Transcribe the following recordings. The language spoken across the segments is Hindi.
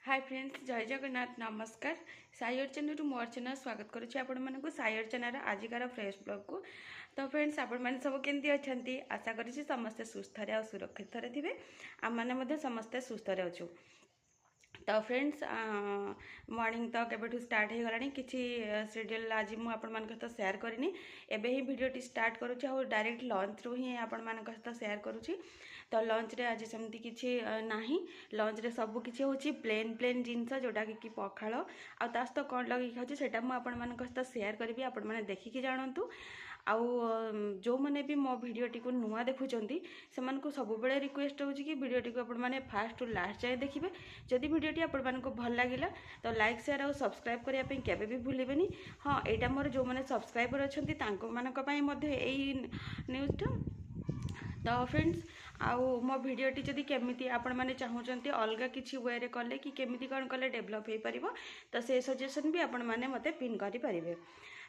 हाय फ्रेंड्स जय जगन्नाथ नमस्कार साई अर्चना रु मोर चैनल स्वागत करुच्ची आपण मानक साई अर्चनार आजिकार फ्रेश ब्लॉग को। तो फ्रेंड्स आपण मैंने सब केमती अच्छा आशा करी समस्ते सुस्थ और सुरक्षित थे आम मैंने समस्ते सुस्थ अच्छु। तो फ्रेंड्स मॉर्निंग तो केबेठू स्टार्ट हो गलानी किसी शेड्यूल आज मुझे आपण मान सहित शेयर करनी एबे ही वीडियोटी स्टार्ट करुच्ची और डायरेक्ट लंच रू ही आपण मान सहित शेयर करुच्ची। तो लंच रे आज सेमती किसी नाही लंच रे सब किसी होची प्लेन प्लेन जिनस जोटा कि पखाल आ ता सहित कौन लगे खाऊँ सेटा मुझे आपण मान सहित शेयर करी आपण मैंने देखिकी जानतु। आउ जो मैंने भी मो भिडटी को नुआ देखुंट से सब रिक्वेस्ट हो कि भिडटी को आपने फास्ट टू लास्ट जाए देखिए। जदि भिडटी आपको भल लगे तो लाइक शेयर और सब्सक्राइब करने केवे भी भूलें। हाँ यहाँ मोर जो मैंने सब्सक्राइबर अच्छा यही न्यूज़टा। तो फ्रेंड्स आउ मो भिडटी जदि केमिति आपण माने चाहूचंती अलग किछि वे रे कले कि केमिति कोन कले डेवलप हे परिबो तो से सजेशन भी आपण माने मते पिन करि परिबे।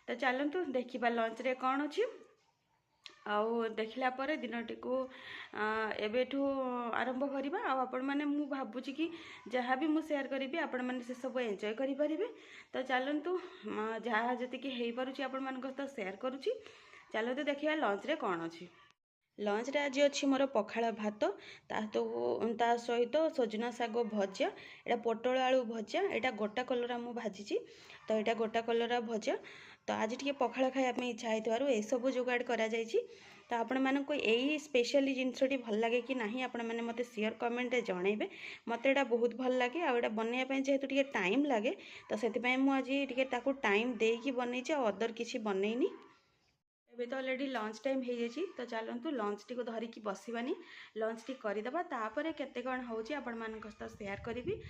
तो चलतु देखा लंच रे कौन अच्छी आउ देखला पर दिनटी को एबेठू आरंभ करवा आपण माने मु भाबुची कि जहाँ भी मु शेयर करी आपण माने से सब एंजॉय करि परिबे। तो चलतु जहाँ जति हेई पारुची आपण मान तो शेयर करुची। चलतु देखिया लंच रे कौन अच्छी। लंच रे आज अच्छी मोर पखाड़ भात ता सहित सजना शाग भजा एटा पोटल आलू भजा एटा गोटा कलरा मु भाजी। तो यहाँ गोटा कलरा भजा तो आज टी पखाड़ खायापी इच्छा होइथारु ए सब जुगाड़ करा जायछि। तो आपण मानक यही स्पेशली जिनसटी भल लगे कि नहीं आपण मैंने मते शेयर कमेंट रे जणैबे। मते एटा बहुत भल लगे आ एटा बनैया पय जेहेतु टिके टाइम लगे तो सेति पय मु आज टिके ताकू टाइम देकी बनैछि आ अदर किछि बनैनी। एबे तो ऑलरेडी लंच टाइम हो जाए तो चलतु लंच टी को धरिकी बसवानी लंच टी करदेबा तापर केते कौन होची आपण मान सहित शेयर करी।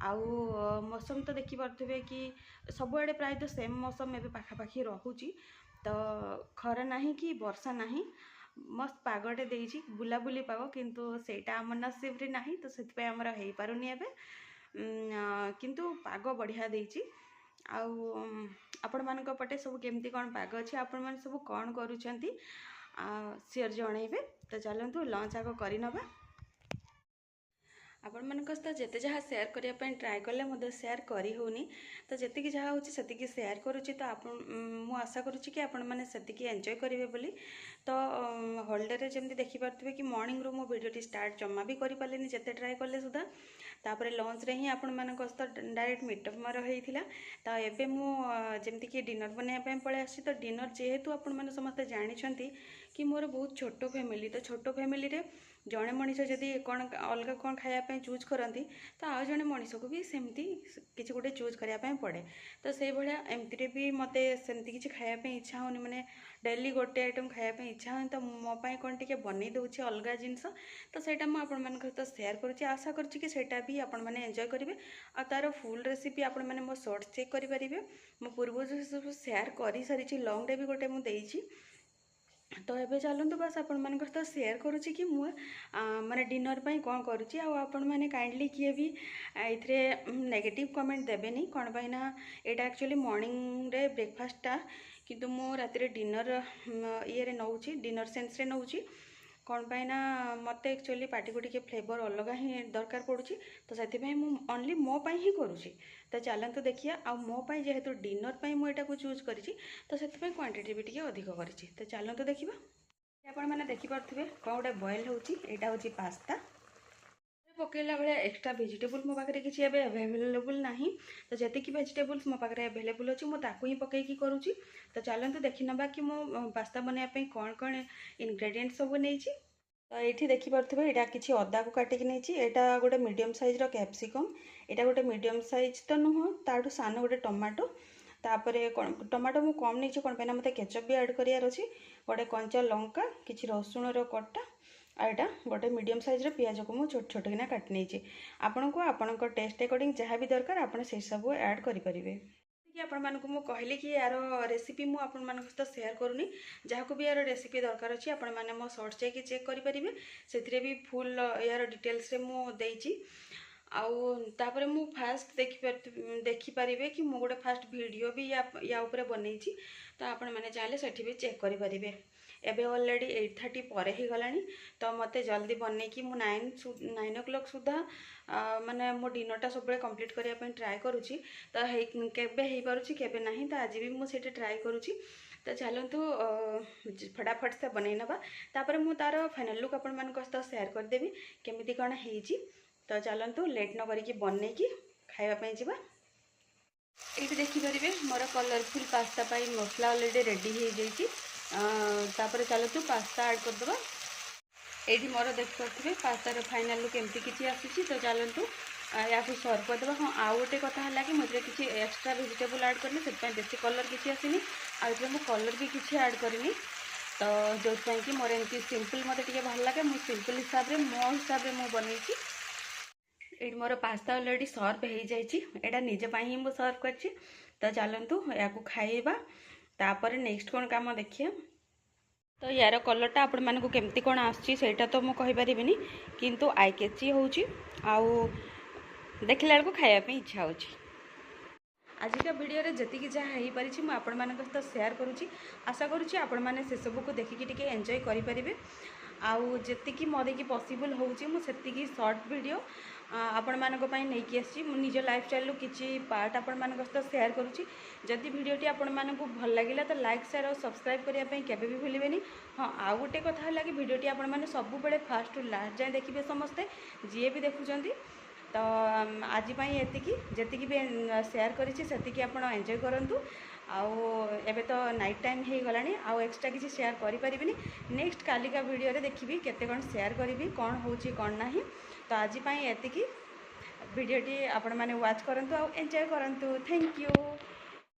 आउ मौसम तो देखी पारे कि सबुआड़े प्राय तो सेम मौसम एबे पाखापाखी रोची। तो खरा नहीं कि वर्षा नहीं मस्त पागटे देइछि बुलाबुली पाग किंतु सेटा आम नसीब रे नहीं तो सेति हमर हेई पारुनी एबे किंतु पाग बढ़िया देइछि। आउ आपण मानक पटे सब केमती कौन पाग अच्छी आपण मान सब कौन करूछंती शेयर जणैबे। तो चलतु लंच आग करिनबा आपण मानक सहित जेते जहाँ शेयर करने पे ट्राए कले मते शेयर करी होनी तो जेतिकी जहाँ होची सेतिकी शेयर करुची। तो आपण मु आशा करुची कि आपण माने सेतिकी एंजॉय करिवे बोली। तो हॉलिडे रे जेमती देखि पारथबे कि मॉर्निंग रो मो वीडियोटी स्टार्ट जम्मा भी करि पालेनी जेते ट्राए कले सुधा। तापर लंच रे ही आपण मानक सहित डायरेक्ट मीटअप मोर होइथिला। तो एबे मु जेमती कि डिनर बनैया पे पळे आसी तो डिनर जेहेतु आपण माने समस्त जानिछंती कि मोर बहुत छोटो फैमिली तो छोटो फैमिली रे जड़े मनीष जदि कौन अलग कौन खायापी चूज करती तो आउ जड़े मनीष को भी सेमती किसी गोटे चूज करने पड़े। तो से भाया एमती भी मत सेमती किसी खायापी इच्छा होनी माने डेली गोटे आइटम खायापी इच्छा होनी तो मोपाई कौन टे बन दूसरी अलग जिनस तो सहीटा मुझे सहित शेयर करुँची आशा करूँ भी आपण मैंने एंजॉय करेंगे। आ तार फुल रेसिपी आपण मैंने मो शॉर्ट चेक करेंगे मो पूर्व जो सब शेयर कर सारी लॉन्ग रे भी गोटे मुझे। तो ये चलते बस आपण मान सहित शेयर करुँची कि माने डिनर पाई कौन करुँची आपण मैंने काइंडली किए भी ये नेगेटिव कमेंट देवेनी कौन पाई ना यहाँ एक्चुअली मॉर्निंग रे ब्रेकफास्टा किंतु मु राति डिनर ये नौची डिनर सेंस रे नौची कौन पाई ना मत एक्चुअली पार्टी को टिके फ्लेवर अलग ही दरकार पड़ुची। तो से ओनली मो पाई ही करुँची। तो चलतु देखिए आ मो पाई जेहेतु डिनर पाई मुझे को चूज करी तो से क्वांटिटी भी टिके अधिक करी। तो चलतु देखिबा आपण मैंने देखिपे कौन गोटे बॉयल होटा हूँ पास्ता पकईला भाया एक्सट्रा वेजिटेबल मो पाखे किसी अवेलेबल ना। तो जी वेजिटेबल्स मो पाखे अवेलेबल अच्छी मुझे ही पकईकी करुँची। तो चलतु देखी ना कि मो पास्ता बनवाई कौन कौन इनग्रेडिएंट सब नहीं। तो ये देखिपे यहाँ किसी अदा को काटिक नहीं यहाँ गोटे मीडियम साइज कैप्सिकम यहाँ गोटे मीडियम साइज तो नुह ताठू सान गोटे टमाटो तापरे टमाटो मु कम नहीं कौन पाइना मत केचप भी ऐड करार अच्छी गोटे कंचा लंका किसी रसुण कटा आईटा गोटे मीडियम साइज पियाज को मुझे छोट छोट किना काटी नहीं आपण को आपण टेस्ट अकॉर्डिंग जहाँ भी दरकार आपड़ से सब ऐड करेंगे। आपण मानक मु कहली कि यार रेसिपी मु आपण मानक सहित शेयर करूनी जहाँ को भी यार रेसिपी दरकार अच्छी आपण मैंने मो सर्च जाकि चेक करेंगे से भी फुल यार डिटेल्स रे मु देइची। आउ तापर मु फास्ट देखिपारे कि मु गोटे फास्ट वीडियो भी या ऊपर बनई तो आपण मैंने चाहे सेठी भी चेक करेंगे। एबे ऑलरेडी 8:30 पर ही गलानी तो मते जल्दी बनने की मु 9 o'clock सुधा माने मो डिनरटा सब कंप्लीट करिया पई ट्राई करूची तो केबे हे पारुची केबे नहीं तो आज भी मु सेटे ट्राई करूची तो चलतु फटाफट से बनई नबा तापर मु तार फाइनल लुक आपण मान सहित शेयर करदेवी केमिति कौन हेजी तो चलतु लेट न करिकी बनने की खाइबा पई जिबा। ये देखिपारे मोर कलरफुल पास्ता पाई मसला ऑलरेडी रेडी हो जाइए तापर चलतु पास्ता ऐड करदे ये मोर देखिपे पास्तार फाइनाल लुक एमती किसी आसूसी तो चलतु या सर्व करदे। हाँ आउ गोटे कथा है कि मुझे किसी एक्सट्रा वेजिटेबल ऐड करनी से बेसी कलर किसी आसनी आउ मु कलर भी किसी ऐड करनी तो जो कि मोर एमती सिंपल मत भल लगे मुझे सिंपल हिसाब से मो हिसाब से मुझे बनई ये मोर पास्ता ऑलरेडी सर्व हो जाइए निजे ही मुझे सर्व कर तो चलतु या खाइबा तापर नेक्स्ट कौन काम देखिए तो यार कलरटा आपण मानक केमती कौन आसटा तो मुझे कहीपरि किंतु आई कैची होची आउ देखला बेलू खायापी इच्छा हो। आजिका वीडियो रे जति जहाँ हो पारी मुझे आपण मान सहित शेयर करुँची आशा करुँची आपण मैंने से सब को देखिकी टिके एंजॉय करें आउ जी मोदी की पॉसिबल होती शॉर्ट वीडियो आपण मानक नहीं कि आसी निज लाइफ स्टाइल किसी पार्ट आपण मान सहित शेयर करुँची जदि वीडियोटी आपण मानक भल लगे तो लाइक शेयर और सब्सक्राइब करने केबे भी भूलें। हाँ आउ गोटे कथा है कि वीडियोटी आपण मैंने सब फास्ट टू लास्ट जाए देखिए समस्ते जी भी देखुं तो आज जी भी शेयर करी आप एंजॉय करूँ आउ एबे तो नाइट टाइम हो गला आउ एक्स्ट्रा किसी शेयर करें नेक्स्ट कालिका वीडियो रे देखी केते कौन शेयर करी कौन हो कौन ना तो आज एति वीडियोटी आपण मैंने वाच करूँ आउ एंजॉय करूँ। Thank you.